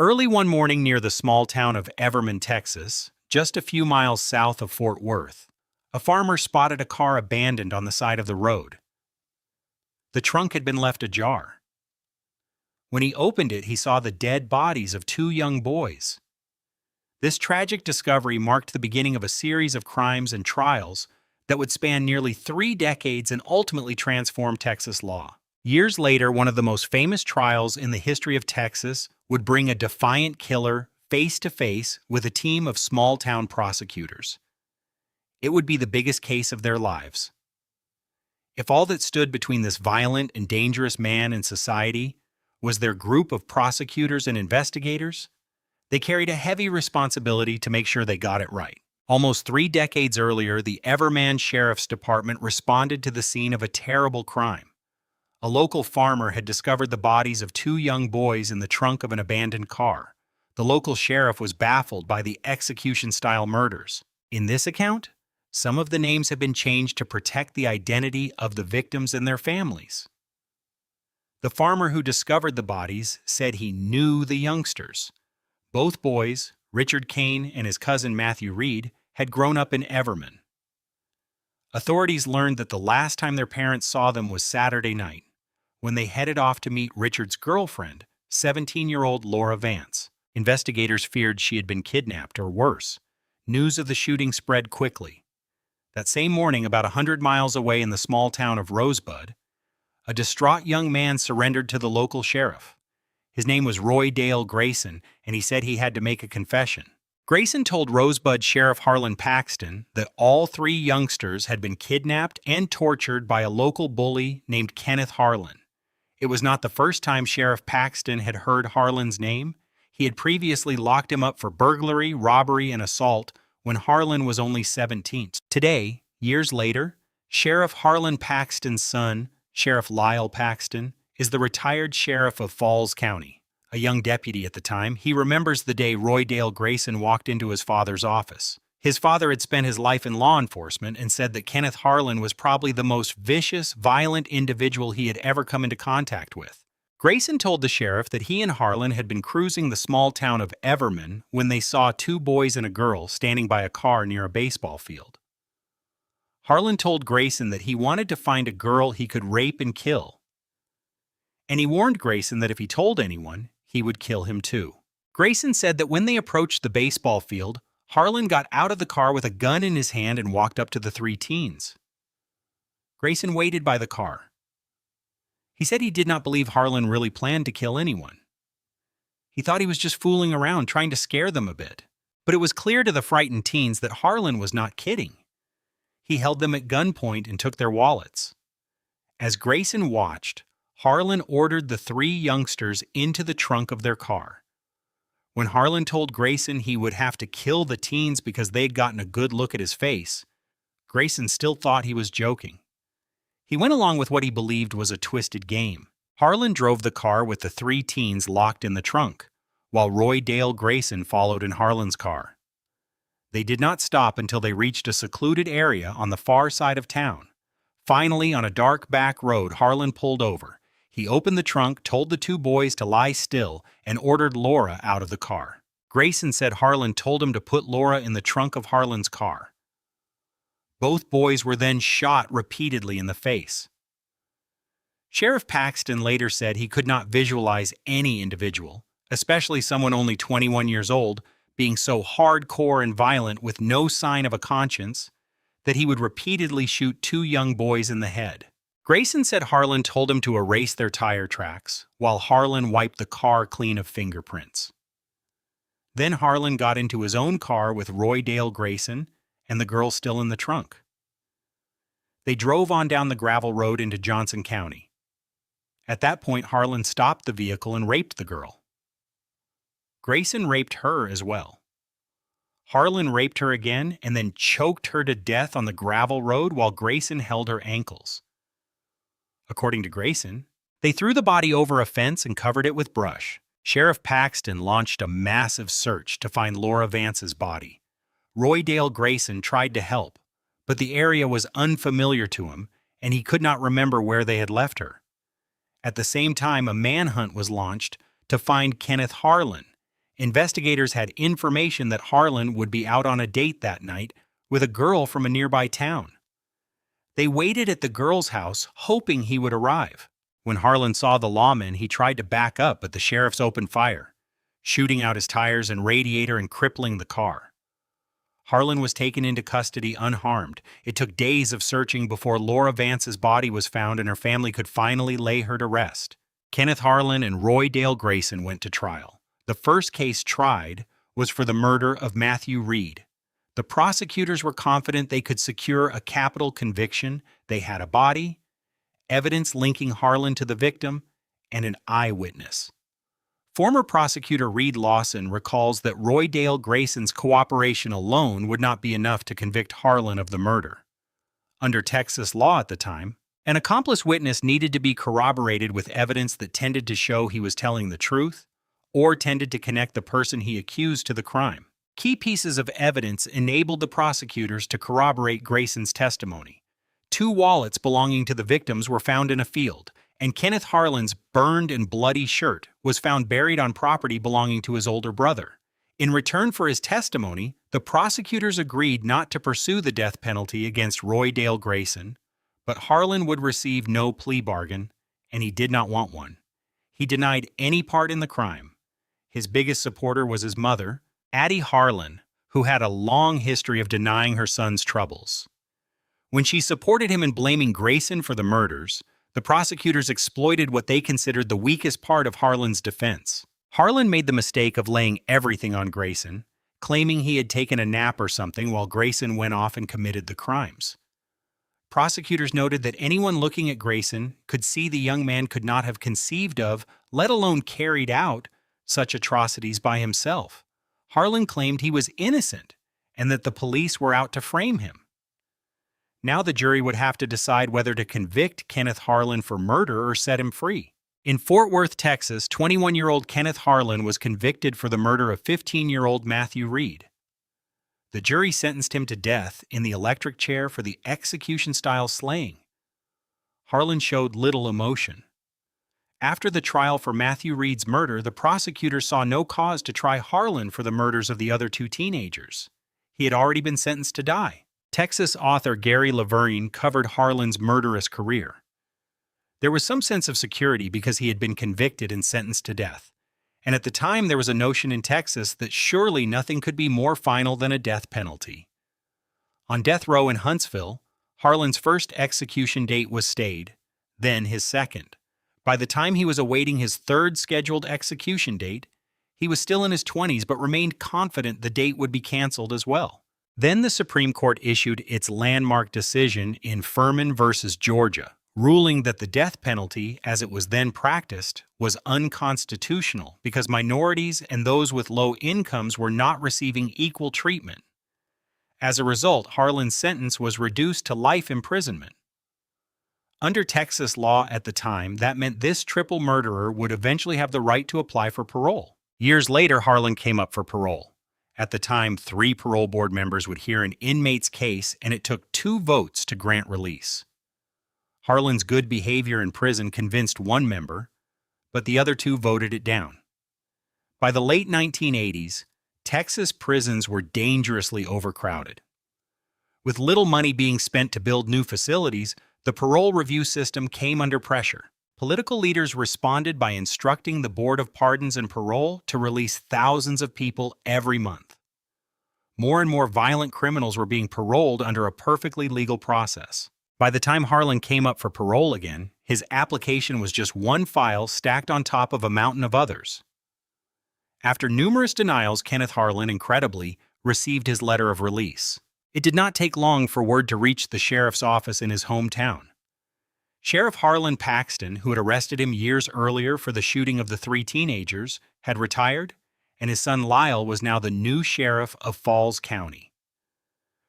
Early one morning near the small town of Everman, Texas, just a few miles south of Fort Worth, a farmer spotted a car abandoned on the side of the road. The trunk had been left ajar. When he opened it, he saw the dead bodies of two young boys. This tragic discovery marked the beginning of a series of crimes and trials that would span nearly 3 decades and ultimately transform Texas law. Years later, one of the most famous trials in the history of Texas would bring a defiant killer face to face with a team of small-town prosecutors. It would be the biggest case of their lives. If all that stood between this violent and dangerous man and society was their group of prosecutors and investigators, they carried a heavy responsibility to make sure they got it right. Almost 3 decades earlier, the Everman Sheriff's Department responded to the scene of a terrible crime. A local farmer had discovered the bodies of two young boys in the trunk of an abandoned car. The local sheriff was baffled by the execution-style murders. In this account, some of the names have been changed to protect the identity of the victims and their families. The farmer who discovered the bodies said he knew the youngsters. Both boys, Richard Kane and his cousin Matthew Reed, had grown up in Everman. Authorities learned that the last time their parents saw them was Saturday night, when they headed off to meet Richard's girlfriend, 17-year-old Laura Vance. Investigators feared she had been kidnapped or worse. News of the shooting spread quickly. That same morning, about 100 miles away in the small town of Rosebud, a distraught young man surrendered to the local sheriff. His name was Roy Dale Grayson, and he said he had to make a confession. Grayson told Rosebud Sheriff Harlan Paxton that all 3 youngsters had been kidnapped and tortured by a local bully named Kenneth Harlan. It was not the first time Sheriff Paxton had heard Harlan's name. He had previously locked him up for burglary, robbery, and assault when Harlan was only 17. Today, years later, Sheriff Harlan Paxton's son, Sheriff Lyle Paxton, is the retired sheriff of Falls County. A young deputy at the time, he remembers the day Roy Dale Grayson walked into his father's office. His father had spent his life in law enforcement and said that Kenneth Harlan was probably the most vicious, violent individual he had ever come into contact with. Grayson told the sheriff that he and Harlan had been cruising the small town of Everman when they saw 2 boys and a girl standing by a car near a baseball field. Harlan told Grayson that he wanted to find a girl he could rape and kill. And he warned Grayson that if he told anyone, he would kill him too. Grayson said that when they approached the baseball field, Harlan got out of the car with a gun in his hand and walked up to the 3 teens. Grayson waited by the car. He said he did not believe Harlan really planned to kill anyone. He thought he was just fooling around, trying to scare them a bit. But it was clear to the frightened teens that Harlan was not kidding. He held them at gunpoint and took their wallets. As Grayson watched, Harlan ordered the 3 youngsters into the trunk of their car. When Harlan told Grayson he would have to kill the teens because they'd gotten a good look at his face, Grayson still thought he was joking. He went along with what he believed was a twisted game. Harlan drove the car with the 3 teens locked in the trunk, while Roy Dale Grayson followed in Harlan's car. They did not stop until they reached a secluded area on the far side of town. Finally, on a dark back road, Harlan pulled over. He opened the trunk, told the 2 boys to lie still, and ordered Laura out of the car. Grayson said Harlan told him to put Laura in the trunk of Harlan's car. Both boys were then shot repeatedly in the face. Sheriff Paxton later said he could not visualize any individual, especially someone only 21 years old, being so hardcore and violent with no sign of a conscience, that he would repeatedly shoot 2 young boys in the head. Grayson said Harlan told him to erase their tire tracks, while Harlan wiped the car clean of fingerprints. Then Harlan got into his own car with Roy Dale Grayson and the girl still in the trunk. They drove on down the gravel road into Johnson County. At that point, Harlan stopped the vehicle and raped the girl. Grayson raped her as well. Harlan raped her again and then choked her to death on the gravel road while Grayson held her ankles. According to Grayson, they threw the body over a fence and covered it with brush. Sheriff Paxton launched a massive search to find Laura Vance's body. Roy Dale Grayson tried to help, but the area was unfamiliar to him and he could not remember where they had left her. At the same time, a manhunt was launched to find Kenneth Harlan Investigators had information that Harlan would be out on a date that night with a girl from a nearby town. They waited at the girl's house, hoping he would arrive. When Harlan saw the lawman, he tried to back up, but the sheriffs opened fire, shooting out his tires and radiator and crippling the car. Harlan was taken into custody unharmed. It took days of searching before Laura Vance's body was found and her family could finally lay her to rest. Kenneth Harlan and Roy Dale Grayson went to trial. The first case tried was for the murder of Matthew Reed. The prosecutors were confident they could secure a capital conviction. They had a body, evidence linking Harlan to the victim, and an eyewitness. Former prosecutor Reed Lawson recalls that Roy Dale Grayson's cooperation alone would not be enough to convict Harlan of the murder. Under Texas law at the time, an accomplice witness needed to be corroborated with evidence that tended to show he was telling the truth or tended to connect the person he accused to the crime. Key pieces of evidence enabled the prosecutors to corroborate Grayson's testimony. 2 wallets belonging to the victims were found in a field, and Kenneth Harlan's burned and bloody shirt was found buried on property belonging to his older brother. In return for his testimony, the prosecutors agreed not to pursue the death penalty against Roy Dale Grayson, but Harlan would receive no plea bargain, and he did not want one. He denied any part in the crime. His biggest supporter was his mother, Addie Harlan, who had a long history of denying her son's troubles. When she supported him in blaming Grayson for the murders, the prosecutors exploited what they considered the weakest part of Harlan's defense. Harlan made the mistake of laying everything on Grayson, claiming he had taken a nap or something while Grayson went off and committed the crimes. Prosecutors noted that anyone looking at Grayson could see the young man could not have conceived of, let alone carried out, such atrocities by himself. Harlan claimed he was innocent and that the police were out to frame him. Now the jury would have to decide whether to convict Kenneth Harlan for murder or set him free. In Fort Worth, Texas, 21-year-old Kenneth Harlan was convicted for the murder of 15-year-old Matthew Reed. The jury sentenced him to death in the electric chair for the execution-style slaying. Harlan showed little emotion. After the trial for Matthew Reed's murder, the prosecutor saw no cause to try Harlan for the murders of the other 2 teenagers. He had already been sentenced to die. Texas author Gary Lavergne covered Harlan's murderous career. There was some sense of security because he had been convicted and sentenced to death. And at the time there was a notion in Texas that surely nothing could be more final than a death penalty. On death row in Huntsville, Harlan's first execution date was stayed, then his second. By the time he was awaiting his 3rd scheduled execution date, he was still in his 20s but remained confident the date would be canceled as well. Then the Supreme Court issued its landmark decision in Furman versus Georgia, ruling that the death penalty, as it was then practiced, was unconstitutional because minorities and those with low incomes were not receiving equal treatment. As a result, Harlan's sentence was reduced to life imprisonment. Under Texas law at the time, that meant this triple murderer would eventually have the right to apply for parole. Years later, Harlan came up for parole. At the time, 3 parole board members would hear an inmate's case, and it took 2 votes to grant release. Harlan's good behavior in prison convinced 1 member, but the other 2 voted it down. By the late 1980s, Texas prisons were dangerously overcrowded. With little money being spent to build new facilities, the parole review system came under pressure. Political leaders responded by instructing the Board of Pardons and Parole to release thousands of people every month. More and more violent criminals were being paroled under a perfectly legal process. By the time Harlan came up for parole again, his application was just 1 file stacked on top of a mountain of others. After numerous denials, Kenneth Harlan, incredibly, received his letter of release. It did not take long for word to reach the sheriff's office in his hometown. Sheriff Harlan Paxton, who had arrested him years earlier for the shooting of the 3 teenagers, had retired, and his son Lyle was now the new sheriff of Falls County.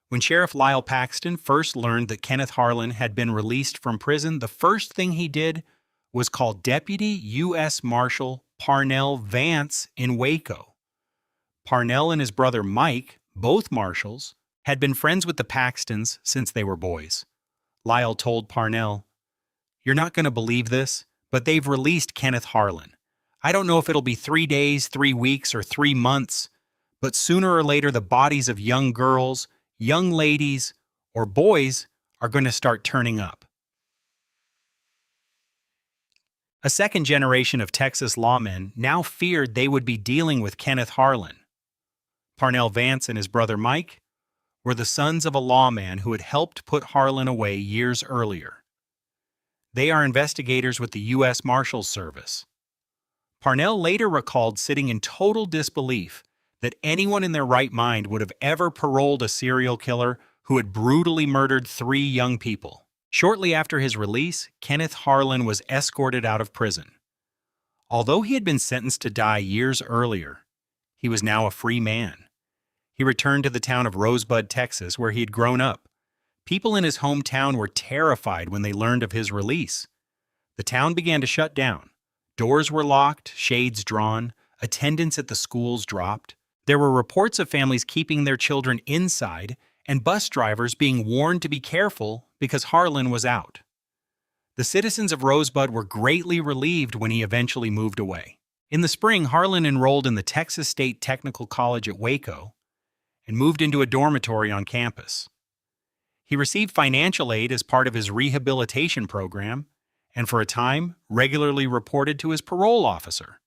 When Sheriff Lyle Paxton first learned that Kenneth Harlan had been released from prison, the first thing he did was call Deputy U.S. Marshal Parnell Vance in Waco. Parnell and his brother Mike, both marshals, had been friends with the Paxtons since they were boys. Lyle told Parnell, "You're not going to believe this, but they've released Kenneth Harlan. I don't know if it'll be 3 days, 3 weeks, or 3 months, but sooner or later the bodies of young girls, young ladies, or boys are going to start turning up. A second generation of Texas lawmen now feared they would be dealing with Kenneth Harlan. Parnell Vance and his brother Mike were the sons of a lawman who had helped put Harlan away years earlier. They are investigators with the U.S. Marshals Service. Parnell later recalled sitting in total disbelief that anyone in their right mind would have ever paroled a serial killer who had brutally murdered 3 young people. Shortly after his release, Kenneth Harlan was escorted out of prison. Although he had been sentenced to die years earlier, he was now a free man. He returned to the town of Rosebud, Texas, where he had grown up. People in his hometown were terrified when they learned of his release. The town began to shut down. Doors were locked, shades drawn, attendance at the schools dropped. There were reports of families keeping their children inside and bus drivers being warned to be careful because Harlan was out. The citizens of Rosebud were greatly relieved when he eventually moved away. In the spring, Harlan enrolled in the Texas State Technical College at Waco and moved into a dormitory on campus. He received financial aid as part of his rehabilitation program and for a time regularly reported to his parole officer.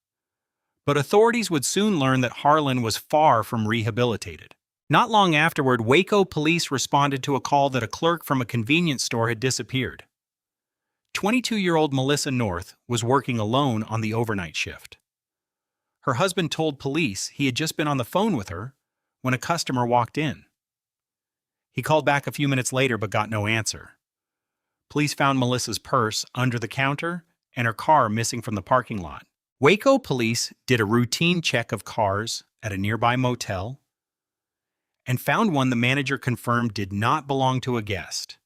But authorities would soon learn that Harlan was far from rehabilitated. Not long afterward, Waco police responded to a call that a clerk from a convenience store had disappeared. 22-year-old Melissa North was working alone on the overnight shift. Her husband told police he had just been on the phone with her when a customer walked in. He called back a few minutes later but got no answer. Police found Melissa's purse under the counter and her car missing from the parking lot. Waco police did a routine check of cars at a nearby motel and found one the manager confirmed did not belong to a guest.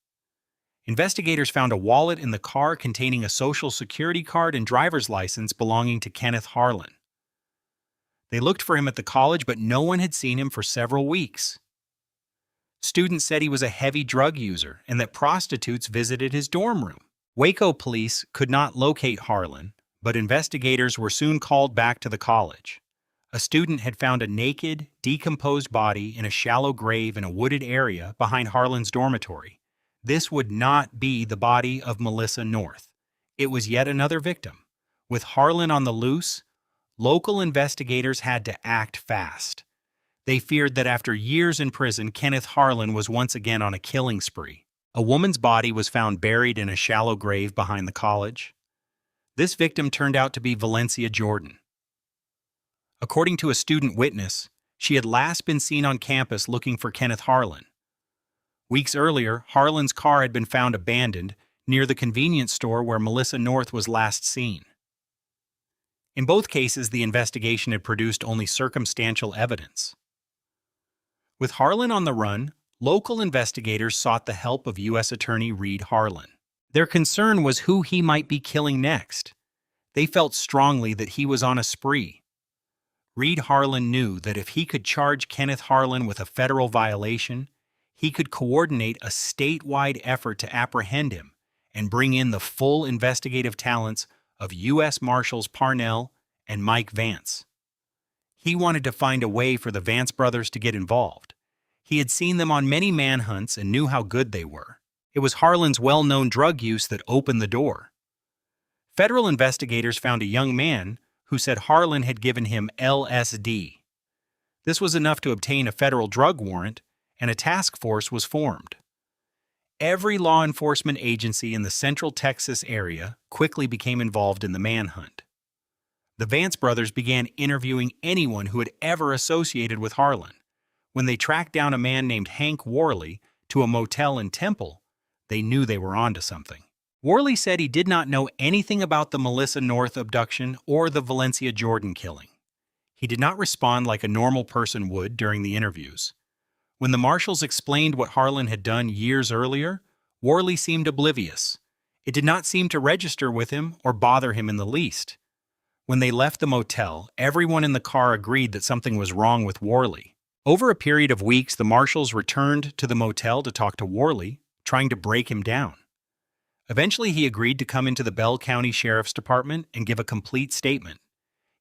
Investigators found a wallet in the car containing a social security card and driver's license belonging to Kenneth Harlan. They looked for him at the college, but no one had seen him for several weeks. Students said he was a heavy drug user and that prostitutes visited his dorm room. Waco police could not locate Harlan, but investigators were soon called back to the college. A student had found a naked, decomposed body in a shallow grave in a wooded area behind Harlan's dormitory. This would not be the body of Melissa North. It was yet another victim. With Harlan on the loose, local investigators had to act fast. They feared that after years in prison, Kenneth Harlan was once again on a killing spree. A woman's body was found buried in a shallow grave behind the college. This victim turned out to be Valencia Jordan. According to a student witness, she had last been seen on campus looking for Kenneth Harlan. Weeks earlier, Harlan's car had been found abandoned near the convenience store where Melissa North was last seen. In both cases, the investigation had produced only circumstantial evidence. With Harlan on the run, local investigators sought the help of U.S. Attorney Reed Harlan. Their concern was who he might be killing next. They felt strongly that he was on a spree. Reed Harlan knew that if he could charge Kenneth Harlan with a federal violation, he could coordinate a statewide effort to apprehend him and bring in the full investigative talents of U.S. Marshals Parnell and Mike Vance. He wanted to find a way for the Vance brothers to get involved. He had seen them on many manhunts and knew how good they were. It was Harlan's well-known drug use that opened the door. Federal investigators found a young man who said Harlan had given him LSD. This was enough to obtain a federal drug warrant, and a task force was formed. Every law enforcement agency in the Central Texas area quickly became involved in the manhunt. The Vance brothers began interviewing anyone who had ever associated with Harlan. When they tracked down a man named Hank Worley to a motel in Temple, they knew they were onto something. Worley said he did not know anything about the Melissa North abduction or the Valencia Jordan killing. He did not respond like a normal person would during the interviews. When the marshals explained what Harlan had done years earlier, Worley seemed oblivious. It did not seem to register with him or bother him in the least. When they left the motel, everyone in the car agreed that something was wrong with Worley. Over a period of weeks, the marshals returned to the motel to talk to Worley, trying to break him down. Eventually, he agreed to come into the Bell County Sheriff's Department and give a complete statement.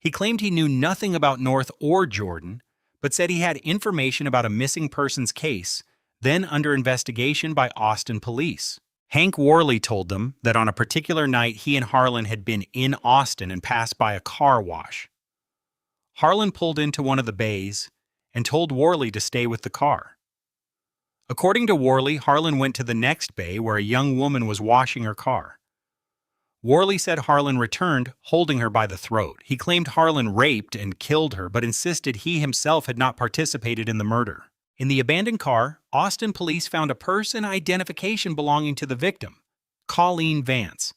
He claimed he knew nothing about North or Jordan, but said he had information about a missing persons case, then under investigation by Austin police. Hank Worley told them that on a particular night he and Harlan had been in Austin and passed by a car wash. Harlan pulled into one of the bays and told Worley to stay with the car. According to Worley, Harlan went to the next bay where a young woman was washing her car. Worley said Harlan returned, holding her by the throat. He claimed Harlan raped and killed her, but insisted he himself had not participated in the murder. In the abandoned car, Austin police found a person identification belonging to the victim, Colleen Vance.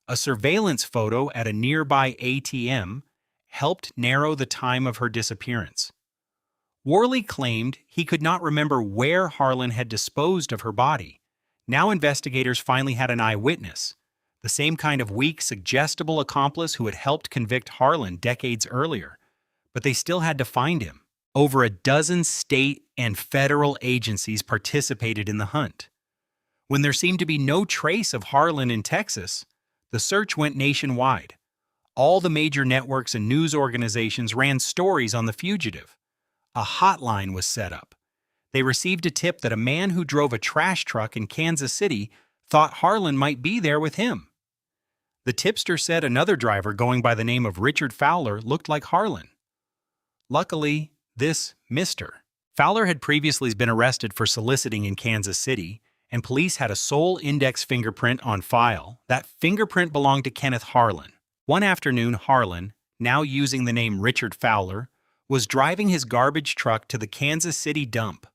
A surveillance photo at a nearby ATM helped narrow the time of her disappearance. Worley claimed he could not remember where Harlan had disposed of her body. Now investigators finally had an eyewitness, the same kind of weak, suggestible accomplice who had helped convict Harlan decades earlier, but they still had to find him. Over a dozen state and federal agencies participated in the hunt. When there seemed to be no trace of Harlan in Texas, the search went nationwide. All the major networks and news organizations ran stories on the fugitive. A hotline was set up. They received a tip that a man who drove a trash truck in Kansas City thought Harlan might be there with him. The tipster said another driver going by the name of Richard Fowler looked like Harlan. Luckily, this Mr. Fowler had previously been arrested for soliciting in Kansas City, and police had a sole index fingerprint on file. That fingerprint belonged to Kenneth Harlan. One afternoon, Harlan, now using the name Richard Fowler, was driving his garbage truck to the Kansas City dump.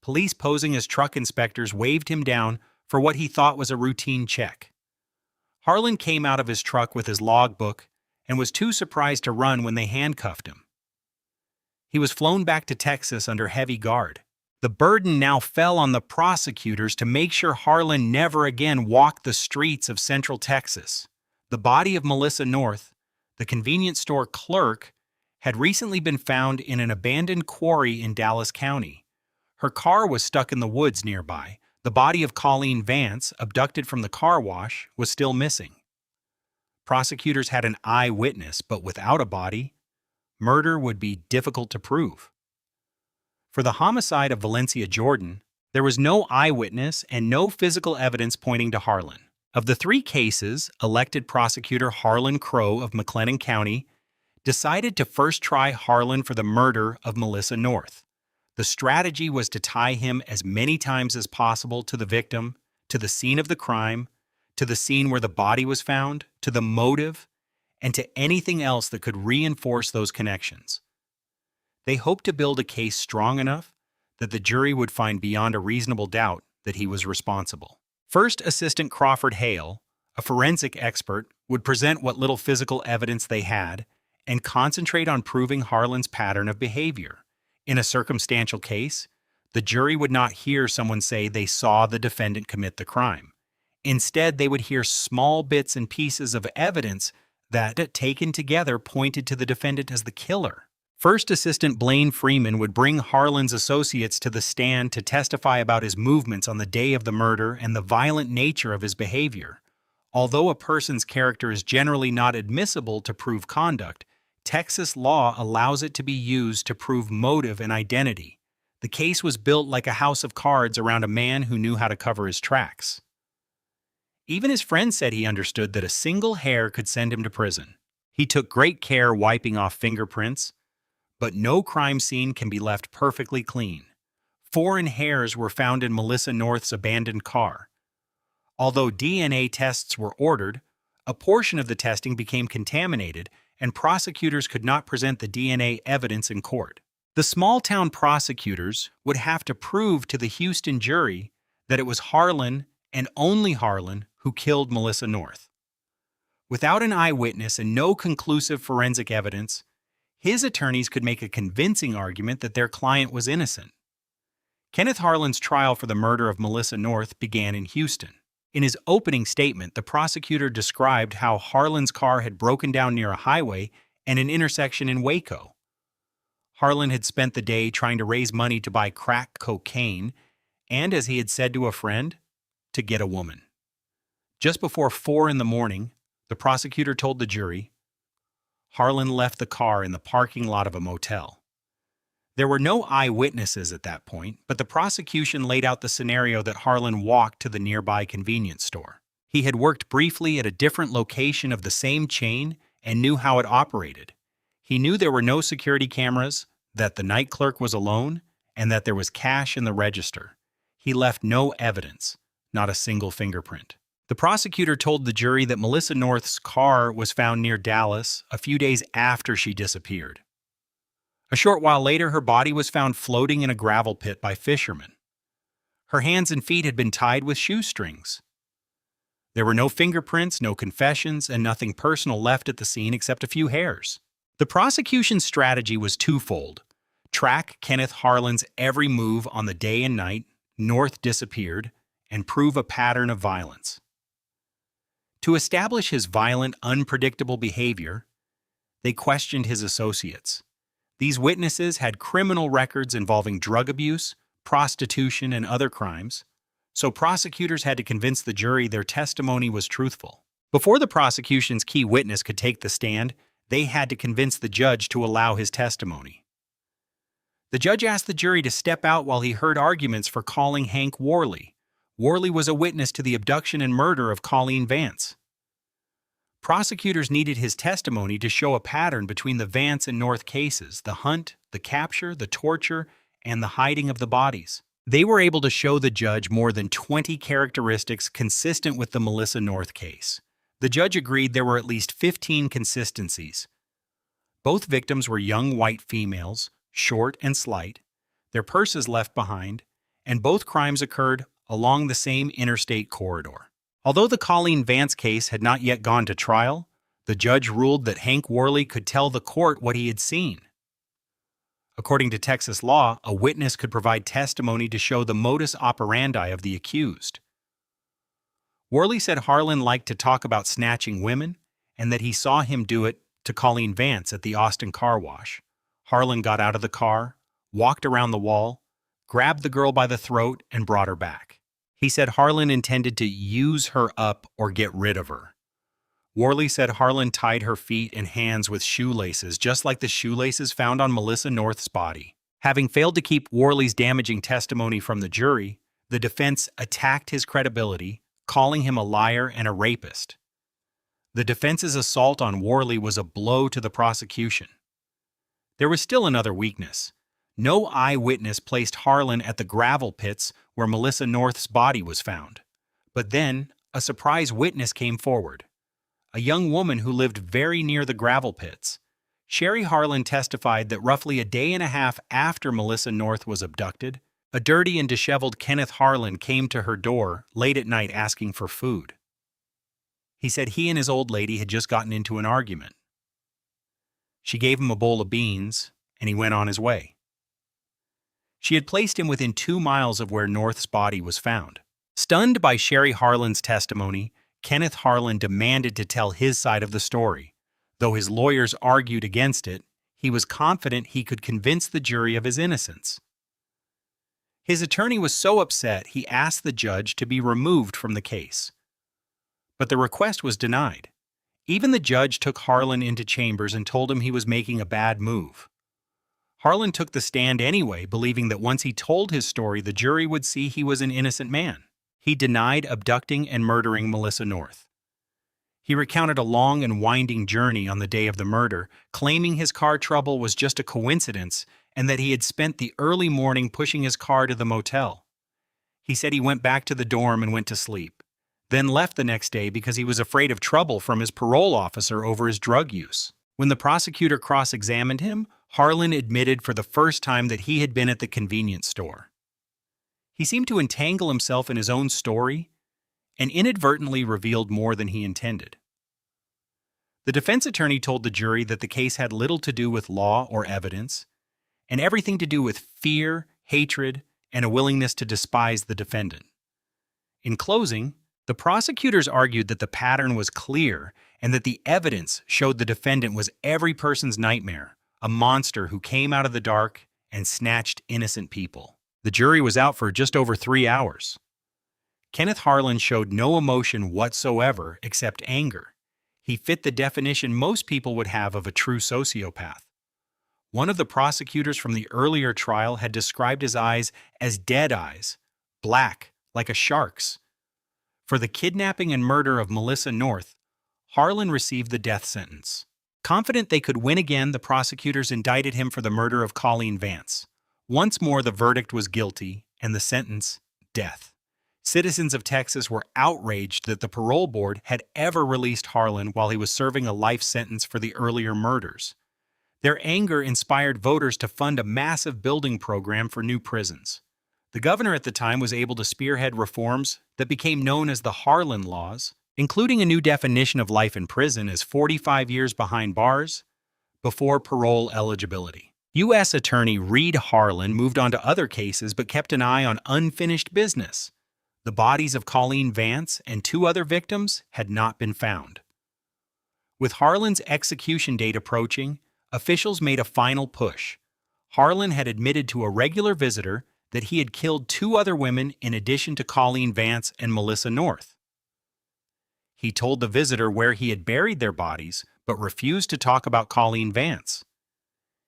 Police posing as truck inspectors waved him down for what he thought was a routine check. Harlan came out of his truck with his logbook and was too surprised to run when they handcuffed him. He was flown back to Texas under heavy guard. The burden now fell on the prosecutors to make sure Harlan never again walked the streets of Central Texas. The body of Melissa North, the convenience store clerk, had recently been found in an abandoned quarry in Dallas County. Her car was stuck in the woods nearby. The body of Colleen Vance, abducted from the car wash, was still missing. Prosecutors had an eyewitness, but without a body, murder would be difficult to prove. For the homicide of Valencia Jordan, there was no eyewitness and no physical evidence pointing to Harlan. Of the three cases, elected prosecutor Harlan Crow of McLennan County decided to first try Harlan for the murder of Melissa North. The strategy was to tie him as many times as possible to the victim, to the scene of the crime, to the scene where the body was found, to the motive, and to anything else that could reinforce those connections. They hoped to build a case strong enough that the jury would find beyond a reasonable doubt that he was responsible. First Assistant Crawford Hale, a forensic expert, would present what little physical evidence they had and concentrate on proving Harlan's pattern of behavior. In a circumstantial case, the jury would not hear someone say they saw the defendant commit the crime. Instead, they would hear small bits and pieces of evidence that, taken together, pointed to the defendant as the killer. First Assistant Blaine Freeman would bring Harlan's associates to the stand to testify about his movements on the day of the murder and the violent nature of his behavior. Although a person's character is generally not admissible to prove conduct, Texas law allows it to be used to prove motive and identity. The case was built like a house of cards around a man who knew how to cover his tracks. Even his friend said he understood that a single hair could send him to prison. He took great care wiping off fingerprints, but no crime scene can be left perfectly clean. Foreign hairs were found in Melissa North's abandoned car. Although DNA tests were ordered, a portion of the testing became contaminated and prosecutors could not present the DNA evidence in court. The small-town prosecutors would have to prove to the Houston jury that it was Harlan and only Harlan who killed Melissa North. Without an eyewitness and no conclusive forensic evidence, his attorneys could make a convincing argument that their client was innocent. Kenneth Harlan's trial for the murder of Melissa North began in Houston. In his opening statement, the prosecutor described how Harlan's car had broken down near a highway and an intersection in Waco. Harlan had spent the day trying to raise money to buy crack cocaine and, as he had said to a friend, to get a woman. Just before 4 in the morning, the prosecutor told the jury, Harlan left the car in the parking lot of a motel. There were no eyewitnesses at that point, but the prosecution laid out the scenario that Harlan walked to the nearby convenience store. He had worked briefly at a different location of the same chain and knew how it operated. He knew there were no security cameras, that the night clerk was alone, and that there was cash in the register. He left no evidence, not a single fingerprint. The prosecutor told the jury that Melissa North's car was found near Dallas a few days after she disappeared. A short while later, her body was found floating in a gravel pit by fishermen. Her hands and feet had been tied with shoestrings. There were no fingerprints, no confessions, and nothing personal left at the scene except a few hairs. The prosecution's strategy was twofold: track Kenneth Harlan's every move on the day and night North disappeared, and prove a pattern of violence. To establish his violent, unpredictable behavior, they questioned his associates. These witnesses had criminal records involving drug abuse, prostitution, and other crimes, so prosecutors had to convince the jury their testimony was truthful. Before the prosecution's key witness could take the stand, they had to convince the judge to allow his testimony. The judge asked the jury to step out while he heard arguments for calling Hank Worley. Worley was a witness to the abduction and murder of Colleen Vance. Prosecutors needed his testimony to show a pattern between the Vance and North cases: the hunt, the capture, the torture, and the hiding of the bodies. They were able to show the judge more than 20 characteristics consistent with the Melissa North case. The judge agreed there were at least 15 consistencies. Both victims were young white females, short and slight, their purses left behind, and both crimes occurred along the same interstate corridor. Although the Colleen Vance case had not yet gone to trial, the judge ruled that Hank Worley could tell the court what he had seen. According to Texas law, a witness could provide testimony to show the modus operandi of the accused. Worley said Harlan liked to talk about snatching women and that he saw him do it to Colleen Vance at the Austin car wash. Harlan got out of the car, walked around the wall, grabbed the girl by the throat, and brought her back. He said Harlan intended to use her up or get rid of her. Worley said Harlan tied her feet and hands with shoelaces, just like the shoelaces found on Melissa North's body. Having failed to keep Worley's damaging testimony from the jury, the defense attacked his credibility, calling him a liar and a rapist. The defense's assault on Worley was a blow to the prosecution. There was still another weakness. No eyewitness placed Harlan at the gravel pits where Melissa North's body was found. But then, a surprise witness came forward. A young woman who lived very near the gravel pits. Sherry Harlan testified that roughly a day and a half after Melissa North was abducted, a dirty and disheveled Kenneth Harlan came to her door late at night asking for food. He said he and his old lady had just gotten into an argument. She gave him a bowl of beans, and he went on his way. She had placed him within 2 miles of where North's body was found. Stunned by Sherry Harlan's testimony, Kenneth Harlan demanded to tell his side of the story. Though his lawyers argued against it, he was confident he could convince the jury of his innocence. His attorney was so upset he asked the judge to be removed from the case. But the request was denied. Even the judge took Harlan into chambers and told him he was making a bad move. Harlan took the stand anyway, believing that once he told his story, the jury would see he was an innocent man. He denied abducting and murdering Melissa North. He recounted a long and winding journey on the day of the murder, claiming his car trouble was just a coincidence and that he had spent the early morning pushing his car to the motel. He said he went back to the dorm and went to sleep, then left the next day because he was afraid of trouble from his parole officer over his drug use. When the prosecutor cross-examined him, Harlan admitted for the first time that he had been at the convenience store. He seemed to entangle himself in his own story and inadvertently revealed more than he intended. The defense attorney told the jury that the case had little to do with law or evidence, and everything to do with fear, hatred, and a willingness to despise the defendant. In closing, the prosecutors argued that the pattern was clear and that the evidence showed the defendant was every person's nightmare, a monster who came out of the dark and snatched innocent people. The jury was out for just over 3 hours. Kenneth Harlan showed no emotion whatsoever except anger. He fit the definition most people would have of a true sociopath. One of the prosecutors from the earlier trial had described his eyes as dead eyes, black, like a shark's. For the kidnapping and murder of Melissa North, Harlan received the death sentence. Confident they could win again, the prosecutors indicted him for the murder of Colleen Vance. Once more, the verdict was guilty, and the sentence, death. Citizens of Texas were outraged that the parole board had ever released Harlan while he was serving a life sentence for the earlier murders. Their anger inspired voters to fund a massive building program for new prisons. The governor at the time was able to spearhead reforms that became known as the Harlan Laws, including a new definition of life in prison as 45 years behind bars before parole eligibility. U.S. Attorney Reed Harlan moved on to other cases but kept an eye on unfinished business. The bodies of Colleen Vance and 2 other victims had not been found. With Harlan's execution date approaching, officials made a final push. Harlan had admitted to a regular visitor that he had killed 2 other women in addition to Colleen Vance and Melissa North. He told the visitor where he had buried their bodies, but refused to talk about Colleen Vance.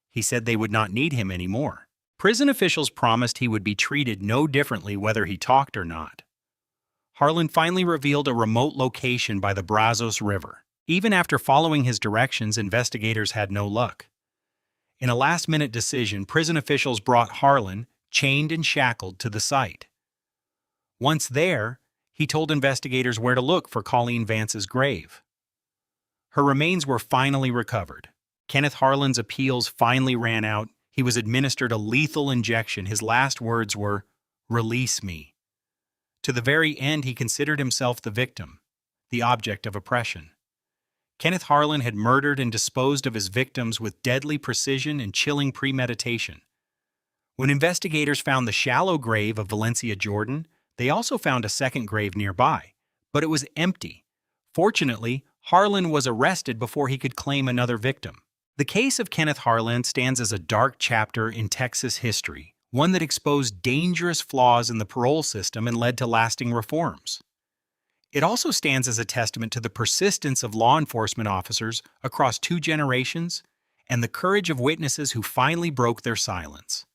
He said they would not need him anymore. Prison officials promised he would be treated no differently whether he talked or not. Harlan finally revealed a remote location by the Brazos River. Even after following his directions, investigators had no luck. In a last-minute decision, prison officials brought Harlan, chained and shackled, to the site. Once there, he told investigators where to look for Colleen Vance's grave. Her remains were finally recovered. Kenneth Harlan's appeals finally ran out. He was administered a lethal injection. His last words were, "Release me." To the very end, he considered himself the victim, the object of oppression. Kenneth Harlan had murdered and disposed of his victims with deadly precision and chilling premeditation. When investigators found the shallow grave of Valencia Jordan, they also found a second grave nearby, but it was empty. Fortunately, Harlan was arrested before he could claim another victim. The case of Kenneth Harlan stands as a dark chapter in Texas history, one that exposed dangerous flaws in the parole system and led to lasting reforms. It also stands as a testament to the persistence of law enforcement officers across 2 generations and the courage of witnesses who finally broke their silence.